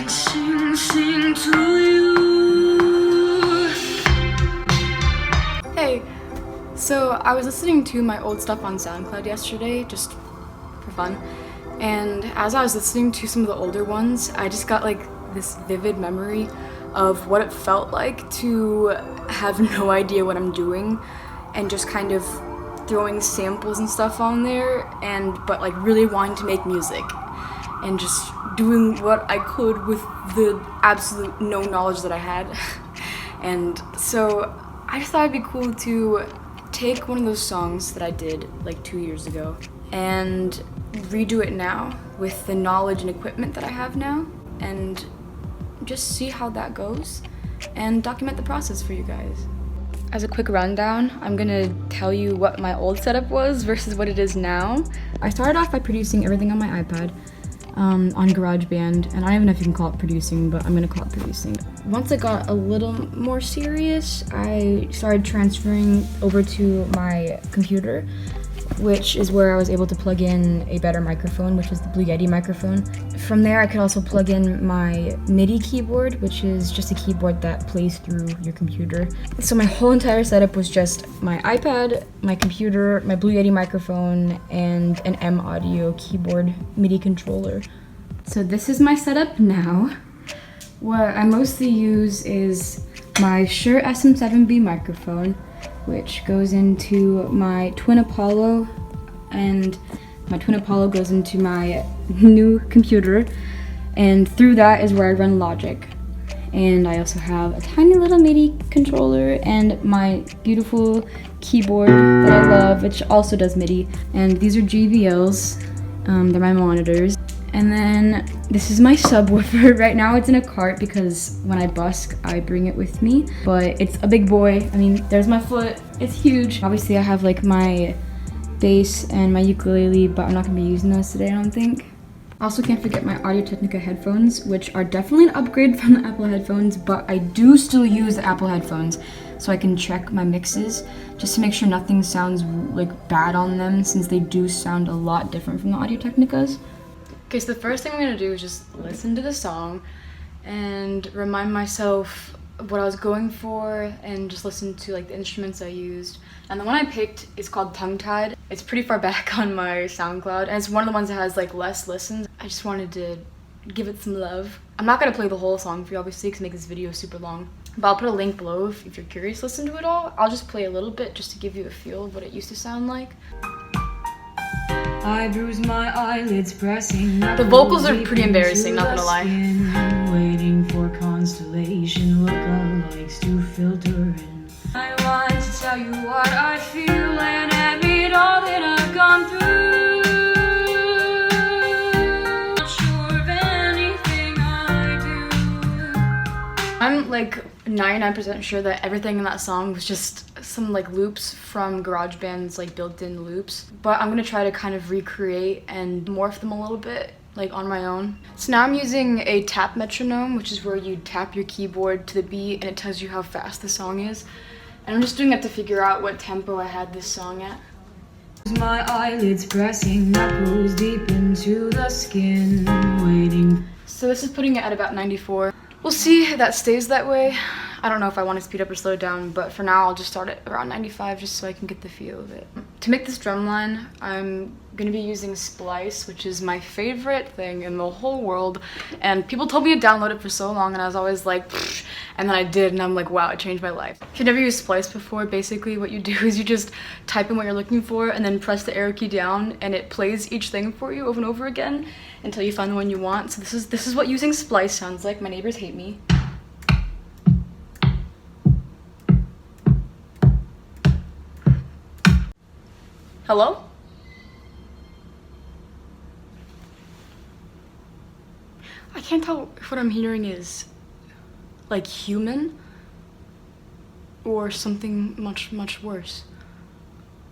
can sing to you. Hey, so I was listening to my old stuff on SoundCloud yesterday, just for fun. And as I was listening to some of the older ones, I just got like this vivid memory of what it felt like to have no idea what I'm doing and just kind of throwing samples and stuff on there, but like really wanting to make music and just doing what I could with the absolute no knowledge that I had. And so I just thought it'd be cool to take one of those songs that I did like 2 years ago and redo it now with the knowledge and equipment that I have now, and just see how that goes and document the process for you guys. As a quick rundown, I'm gonna tell you what my old setup was versus what it is now. I started off by producing everything on my iPad on GarageBand, and I don't even know if you can call it producing, but I'm gonna call it producing. Once it got a little more serious, I started transferring over to my computer, which is where I was able to plug in a better microphone, which is the Blue Yeti microphone. From there, I could also plug in my Midi keyboard, which is just a keyboard that plays through your computer. So my whole entire setup was just my iPad, my computer, my Blue Yeti microphone, and an M Audio keyboard MIDI controller. So this is my setup now. What I mostly use is my Shure SM7B microphone, which goes into my Twin Apollo, and my Twin Apollo goes into my new computer, and through that is where I run Logic. And I also have a tiny little MIDI controller and my beautiful keyboard that I love, which also does MIDI. And these are JBLs, they're my monitors. And then this is my subwoofer. Right now it's in a cart because when I busk, I bring it with me. But it's a big boy. I mean, there's my foot. It's huge. Obviously I have like my bass and my ukulele, but I'm not gonna be using those today, I don't think. I also can't forget my Audio Technica headphones, which are definitely an upgrade from the Apple headphones, but I do still use the Apple headphones so I can check my mixes just to make sure nothing sounds like bad on them, since they do sound a lot different from the Audio Technicas. Okay, so the first thing I'm gonna do is just listen to the song and remind myself what I was going for, and just listen to like the instruments I used. And the one I picked is called Tongue Tied. It's pretty far back on my SoundCloud, and it's one of the ones that has like less listens. I just wanted to give it some love. I'm not gonna play the whole song for you, obviously, because it makes this video super long. But I'll put a link below if you're curious to listen to it all. I'll just play a little bit just to give you a feel of what it used to sound like. I bruise my eyelids, pressing. The vocals are pretty embarrassing, not gonna lie. Waiting for constellation, lookalikes to filter in. I want to tell you what I feel and admit all that I've gone through. Not sure of anything I do. I'm like 99% sure that everything in that song was just some like loops from GarageBand's like built-in loops, but I'm gonna try to kind of recreate and morph them a little bit like on my own. So now I'm using a tap metronome, which is where you tap your keyboard to the beat and it tells you how fast the song is, and I'm just doing that to figure out what tempo I had this song at. My eyelids pressing, knuckles deep into the skin, waiting. So this is putting it at about 94. We'll see if that stays that way. I don't know if I want to speed up or slow down, but for now I'll just start at around 95 just so I can get the feel of it. To make this drum line, I'm going to be using Splice, which is my favorite thing in the whole world. And people told me to download it for so long, and I was always like, pfft. And then I did, and I'm like, wow, it changed my life. If you've never used Splice before, basically what you do is you just type in what you're looking for and then press the arrow key down, and it plays each thing for you over and over again until you find the one you want. So this is what using Splice sounds like. My neighbors hate me. Hello? I can't tell if what I'm hearing is like human or something much, much worse.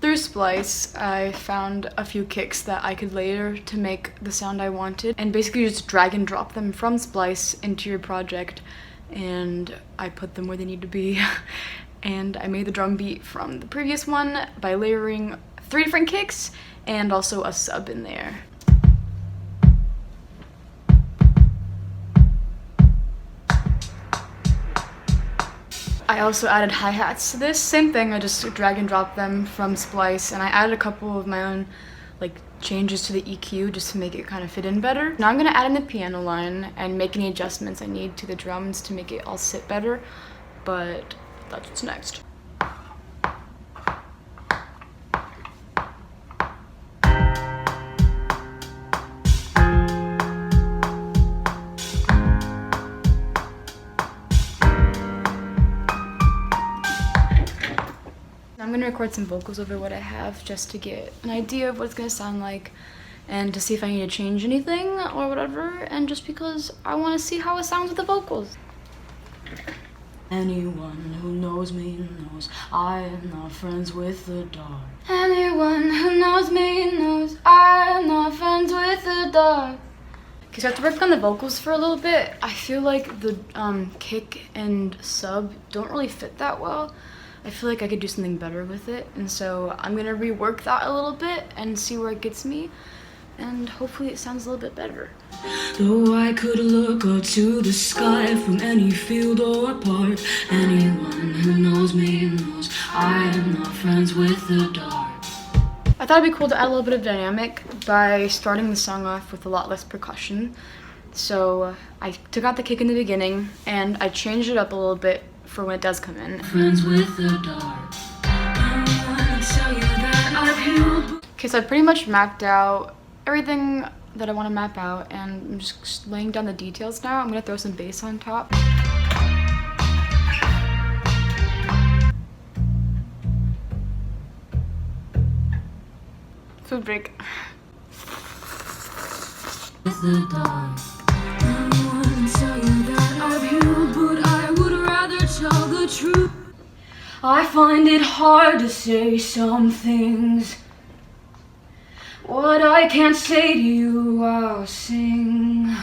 Through Splice, I found a few kicks that I could layer to make the sound I wanted, and basically just drag and drop them from Splice into your project, and I put them where they need to be. And I made the drum beat from the previous one by layering 3 different kicks and also a sub in there. I also added hi-hats to this. Same thing, I just drag and drop them from Splice, and I added a couple of my own like changes to the EQ just to make it kind of fit in better. Now I'm gonna add in the piano line and make any adjustments I need to the drums to make it all sit better, but that's what's next. I'm gonna record some vocals over what I have just to get an idea of what it's gonna sound like and to see if I need to change anything or whatever, and just because I want to see how it sounds with the vocals. Anyone who knows me knows I am not friends with the dark. Anyone who knows me knows I am not friends with the dark. Okay, so I have to work on the vocals for a little bit. I feel like the kick and sub don't really fit that well. I feel like I could do something better with it, and so I'm gonna rework that a little bit and see where it gets me, and hopefully it sounds a little bit better. Though I could look up to the sky from any field or park, anyone who knows me knows I am not friends with the dark. I thought it'd be cool to add a little bit of dynamic by starting the song off with a lot less percussion. So I took out the kick in the beginning and I changed it up a little bit for when it does come in. Friends with the dark. Okay, so I pretty much mapped out everything that I want to map out, and I'm just laying down the details now. I'm gonna throw some bass on top. Food break. With the dark. I find it hard to say some things. What I can't say to you, I'll sing.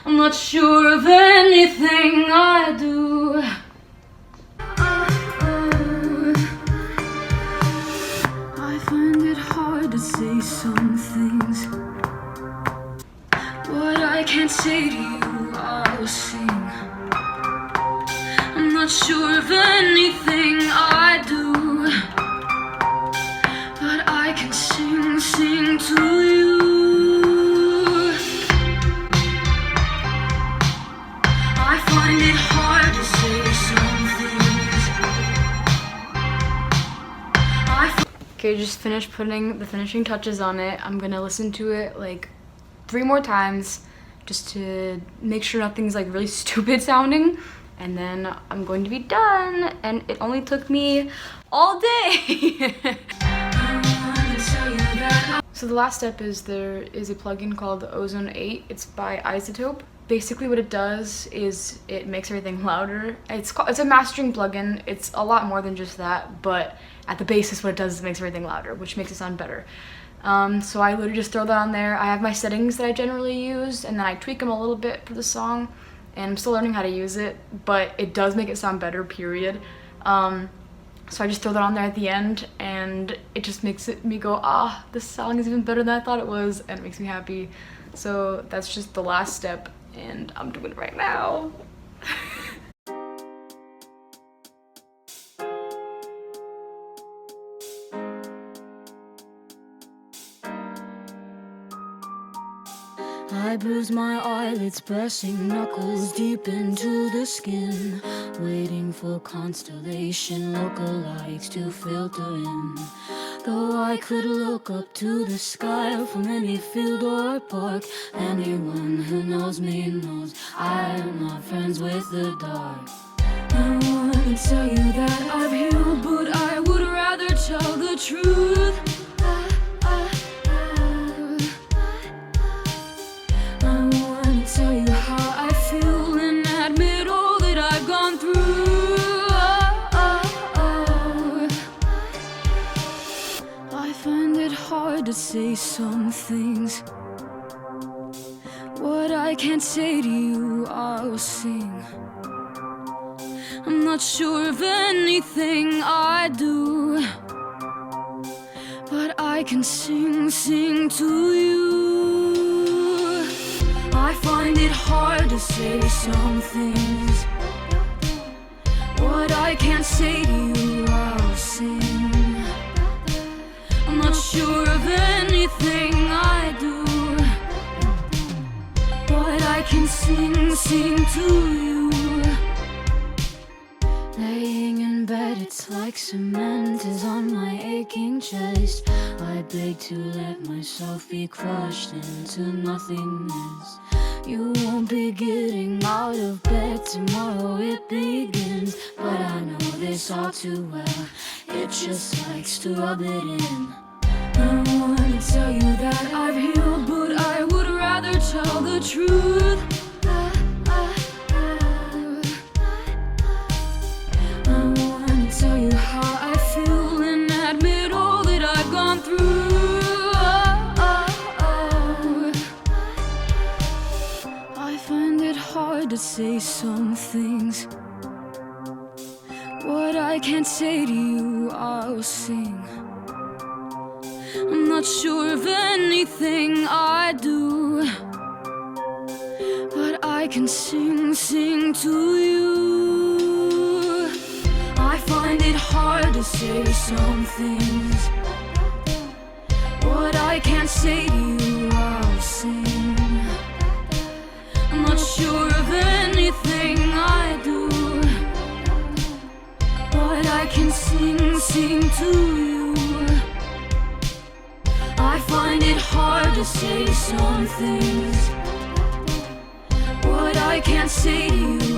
I'm not sure of anything I do. I find it hard to say some things. What I can't say to you, I'll sing. I'm not sure of anything I do, but I can sing to you. I find it hard to say some things. Okay, just finished putting the finishing touches on it. I'm gonna listen to it like 3 more times just to make sure nothing's like really stupid sounding. And then I'm going to be done, and it only took me all day. So the last step is there is a plugin called the Ozone 8. It's by Isotope. Basically what it does is it makes everything louder. It's a mastering plugin. It's a lot more than just that, but at the basis what it does is it makes everything louder, which makes it sound better. So I literally just throw that on there. I have my settings that I generally use, and then I tweak them a little bit for the song. And I'm still learning how to use it, but it does make it sound better, period. So I just throw that on there at the end, and it just makes me go, ah, this song is even better than I thought it was, and it makes me happy. So that's just the last step, and I'm doing it right now. I bruise my eyelids, pressing knuckles deep into the skin, waiting for constellation lookalikes to filter in. Though I could look up to the sky from any field or park, anyone who knows me knows I am not friends with the dark. I wanna tell you that I've healed, but I would rather tell the truth. Tell you how I feel and admit all that I've gone through. I find it hard to say some things. What I can't say to you, I'll sing. I'm not sure of anything I do, but I can sing to you. I find it hard to say some things. What I can't say to you, I'll sing. I'm not sure of anything I do, but I can sing to you. Laying in bed, it's like cement is on my aching chest. I beg to let myself be crushed into nothingness. You won't be getting out of bed tomorrow, it begins. But I know this all too well, it just likes to rub it in. I wanna tell you that I've healed, but I would rather tell the truth. I wanna tell you how I feel and admit all that I've gone through. I find it hard to say some things. What I can't say to you, I'll sing. I'm not sure of anything I do, but I can sing to you. I find it hard to say some things. What I can't say to you, I'll sing. I'm not sure of anything I do, but I can sing to you. I find it hard to say some things. What I can't say to you,